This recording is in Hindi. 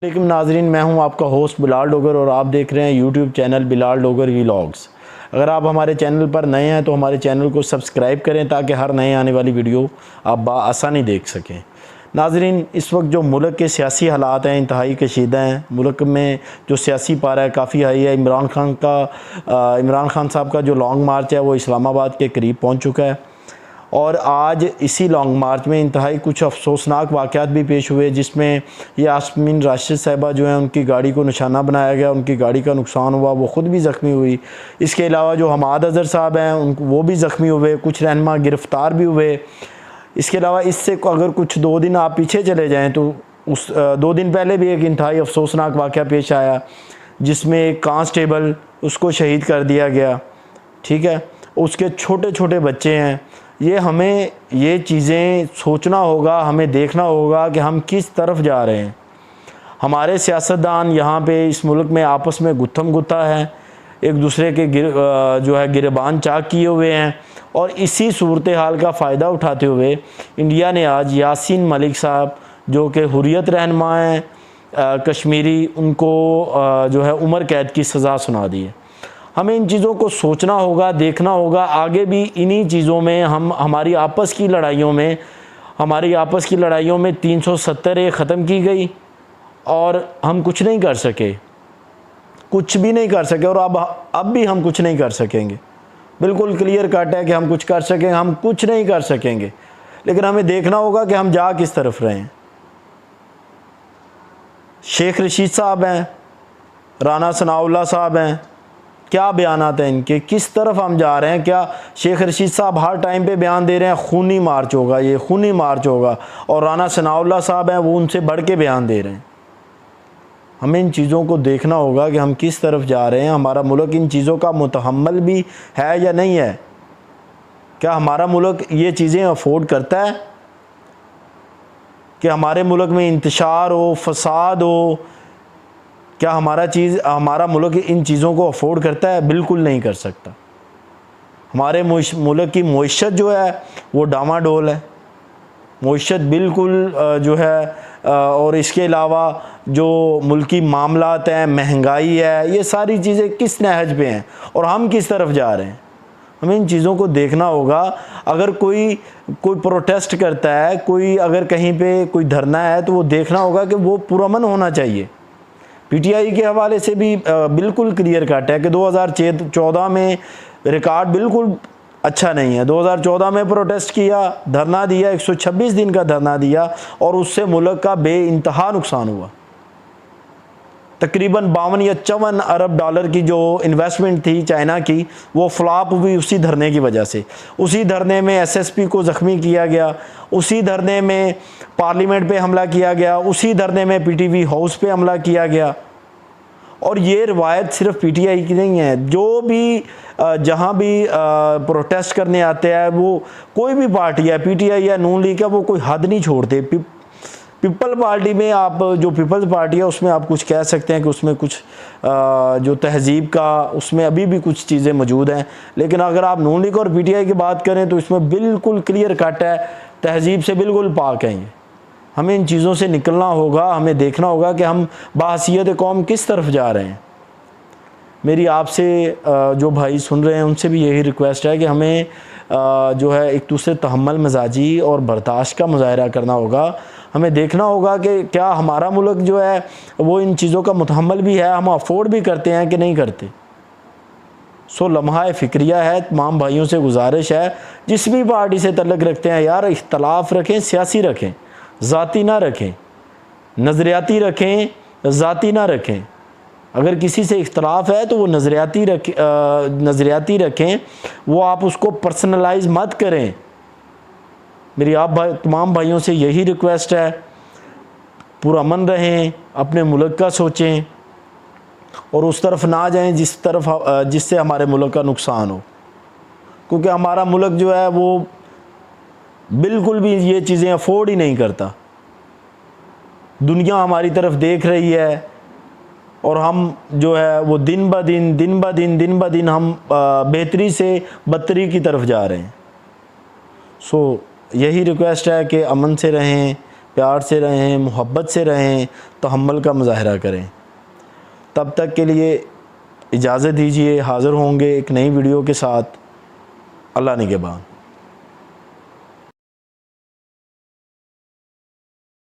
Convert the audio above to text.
लेकिन नाजरीन, मैं हूं आपका होस्ट बिलाल डोगर और आप देख रहे हैं YouTube channel Bilal Dogar vlogs. अगर आप हमारे चैनल पर नए हैं तो हमारे चैनल को सब्सक्राइब करें ताकि हर नए आने वाली वीडियो आप बाआसानी देख सकें। नाजरीन, इस वक्त जो मुल्क के सियासी हालात हैं इंतहाई कशीदा हैं। मुल्क में जो सियासी पारा है काफ़ी हाई है। इमरान खान साहब का जो लॉन्ग मार्च है वो इस्लामाबाद के करीब पहुँच चुका है और आज इसी लॉन्ग मार्च में इंतहाई कुछ अफसोसनाक वाक़यात भी पेश हुए, जिसमें यास्मीन राशिद साहिबा जो हैं उनकी गाड़ी को निशाना बनाया गया, उनकी गाड़ी का नुकसान हुआ, वो ख़ुद भी ज़ख्मी हुई। इसके अलावा जो हमाद अज़हर साहब हैं वो भी ज़ख्मी हुए, कुछ रहनुमा गिरफ़्तार भी हुए। इसके अलावा इससे अगर कुछ 2 दिन आप पीछे चले जाएँ तो उस 2 दिन पहले भी एक इंतहाई अफसोसनाक वाक़या पेश आया जिसमें एक कांस्टेबल उसको शहीद कर दिया गया। ठीक है, उसके छोटे छोटे बच्चे हैं। हमें ये चीज़ें सोचना होगा, हमें देखना होगा कि हम किस तरफ जा रहे हैं। हमारे सियासतदान यहाँ पे इस मुल्क में आपस में गुत्थम गुत्था है, एक दूसरे के गिरबान चाक किए हुए हैं और इसी सूरत हाल का फ़ायदा उठाते हुए इंडिया ने आज यासीन मलिक साहब जो कि हुर्रियत रहनुमा हैं कश्मीरी, उनको उम्र कैद की सज़ा सुना दी है। हमें इन चीज़ों को सोचना होगा, देखना होगा। आगे भी इन्हीं चीज़ों में हमारी आपस की लड़ाइयों में 370 ख़त्म की गई और हम कुछ नहीं कर सके, कुछ भी नहीं कर सके और अब भी हम कुछ नहीं कर सकेंगे। बिल्कुल क्लियर कट है कि हम कुछ कर सकेंगे, हम कुछ नहीं कर सकेंगे। लेकिन हमें देखना होगा कि हम जा किस तरफ रहे हैं। शेख रशीद साहब हैं, राना सनाउल्लाह साहब हैं, क्या बयानात हैं इनके, किस तरफ हम जा रहे हैं। क्या शेख रशीद साहब हर टाइम पे बयान दे रहे हैं खूनी मार्च होगा, ये खूनी मार्च होगा, और राना सनाउल्लाह साहब हैं वो उनसे बढ़ के बयान दे रहे हैं। हमें इन चीज़ों को देखना होगा कि हम किस तरफ जा रहे हैं। हमारा मुल्क इन चीज़ों का मुतहम्मल भी है या नहीं है। क्या हमारा मुल्क ये चीज़ें अफोर्ड करता है कि हमारे मुल्क में इंतशार हो, फसाद हो? क्या हमारा मुल्क इन चीज़ों को अफोर्ड करता है? बिल्कुल नहीं कर सकता। हमारे मुल्क की मईशत जो है वो डामाडोल है, मईशत बिल्कुल और इसके अलावा जो मुल्की मामलात हैं, महंगाई है, ये सारी चीज़ें किस नहज पे हैं और हम किस तरफ जा रहे हैं। हमें इन चीज़ों को देखना होगा। अगर कोई प्रोटेस्ट करता है, अगर कहीं पे कोई धरना है तो वो देखना होगा कि वो पुरअमन होना चाहिए। पीटीआई के हवाले से भी बिल्कुल क्लियर कट है कि 2014 में रिकॉर्ड बिल्कुल अच्छा नहीं है। 2014 में प्रोटेस्ट किया, धरना दिया, 126 दिन का धरना दिया और उससे मुल्क का बेइंतहा नुकसान हुआ। तकरीबन 52 या 54 अरब डॉलर की जो इन्वेस्टमेंट थी चाइना की, वो फ्लॉप हुई उसी धरने की वजह से। उसी धरने में एसएसपी को ज़ख्मी किया गया, उसी धरने में पार्लियामेंट पे हमला किया गया, उसी धरने में पीटीवी हाउस पे हमला किया गया। और ये रिवायत सिर्फ पीटीआई की नहीं है, जो भी जहाँ भी प्रोटेस्ट करने आते हैं, वो कोई भी पार्टी है, पीटीआई या नून लीग है, वो कोई हद नहीं छोड़ते। पीपल पार्टी में आप जो पीपल्स पार्टी है उसमें आप कुछ कह सकते हैं कि उसमें कुछ जो तहजीब का उसमें अभी भी कुछ चीज़ें मौजूद हैं। लेकिन अगर आप नून लीग और पीटीआई की बात करें तो इसमें बिल्कुल क्लियर कट है, तहजीब से बिल्कुल पाक हैं ये। हमें इन चीज़ों से निकलना होगा। हमें देखना होगा कि हम बाहसियत कौम किस तरफ जा रहे हैं। मेरी आपसे जो भाई सुन रहे हैं उनसे भी यही रिक्वेस्ट है कि हमें एक दूसरे तहम्मुल मिजाजी और बर्दाश्त का मुजाहरा करना होगा। हमें देखना होगा कि क्या हमारा मुल्क जो है वो इन चीज़ों का मुतहम्मल भी है, हम अफोर्ड भी करते हैं कि नहीं करते। लम्हा फ़िक्रिया है, तमाम भाइयों से गुजारिश है, जिस भी पार्टी से तल्लुक़ रखते हैं यार, इख्तलाफ रखें, सियासी रखें, ज़ाती ना रखें, नज़रियाती रखें, ज़ाती ना रखें। अगर किसी से इख्तलाफ है तो वो नज़रियाती रखें, वो आप उसको पर्सनलाइज मत करें। मेरी तमाम भाइयों से यही रिक्वेस्ट है, पुरअमन रहें, अपने मुल्क का सोचें और उस तरफ ना जाएं जिससे हमारे मुल्क का नुकसान हो। क्योंकि हमारा मुल्क जो है वो बिल्कुल भी ये चीज़ें अफोर्ड ही नहीं करता। दुनिया हमारी तरफ देख रही है और हम वो दिन ब दिन हम बेहतरी से बदतरी की तरफ जा रहे हैं। यही रिक्वेस्ट है कि अमन से रहें, प्यार से रहें, मोहब्बत से रहें, तहम्मुल का मुज़ाहरा करें। तब तक के लिए इजाज़त दीजिए, हाज़िर होंगे एक नई वीडियो के साथ। अल्लाह निगहबान।